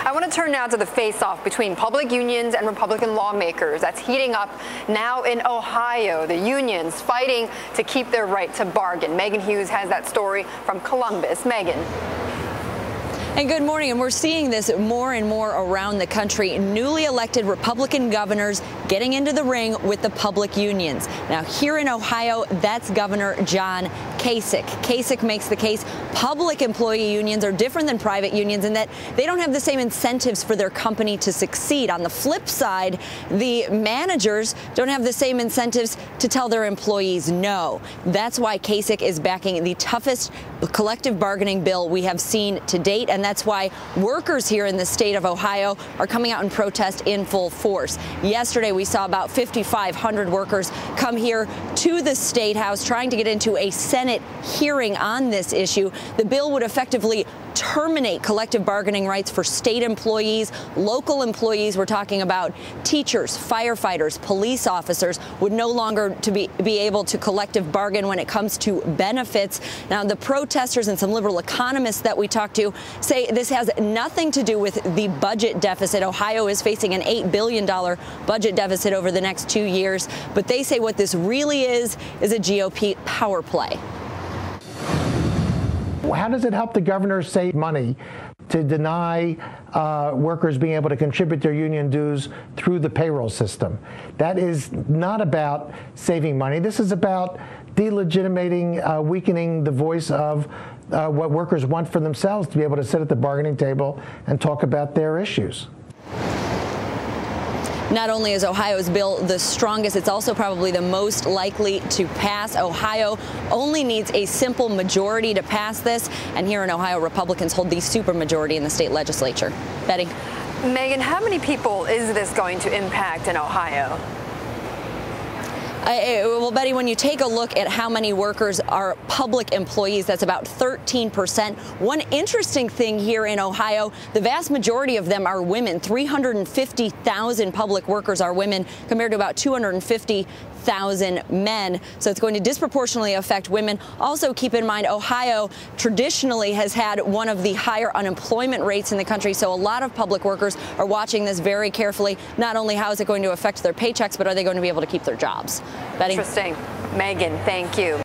I want to turn now to the face-off between public unions and Republican lawmakers that's heating up now in Ohio. The unions fighting to keep their right to bargain. Megan Hughes has that story from Columbus. Megan. And good morning. And we're seeing this more and more around the country. Newly elected Republican governors getting into the ring with the public unions. Now, here in Ohio, that's Governor John Kasich. Kasich makes the case public employee unions are different than private unions in that they don't have the same incentives for their company to succeed. On the flip side, the managers don't have the same incentives to tell their employees no. That's why Kasich is backing the toughest collective bargaining bill we have seen to date, and that's why workers here in the state of Ohio are coming out in protest in full force. Yesterday, we saw about 5,500 workers come here to the State House trying to get into a Senate hearing on this issue. The bill would effectively terminate collective bargaining rights for state employees, local employees. We're talking about teachers, firefighters, police officers would no longer be able to collective bargain when it comes to benefits. Now, the protesters and some liberal economists that we talked to say this has nothing to do with the budget deficit. Ohio is facing an $8 billion budget deficit over the next 2 years. But they say what this really is a GOP power play. How does it help the governor save money to deny workers being able to contribute their union dues through the payroll system? That is not about saving money. This is about delegitimating, weakening the voice of what workers want for themselves to be able to sit at the bargaining table and talk about their issues. Not only is Ohio's bill the strongest, it's also probably the most likely to pass. Ohio only needs a simple majority to pass this. And here in Ohio, Republicans hold the supermajority in the state legislature. Betty. Megan, how many people is this going to impact in Ohio? Well, Betty, when you take a look at how many workers are public employees, that's about 13%. One interesting thing here in Ohio, the vast majority of them are women. 350,000 public workers are women compared to about 250,000 men. So it's going to disproportionately affect women. Also, keep in mind, Ohio traditionally has had one of the higher unemployment rates in the country. So a lot of public workers are watching this very carefully. Not only how is it going to affect their paychecks, but are they going to be able to keep their jobs? Betty? Interesting. Megan, thank you.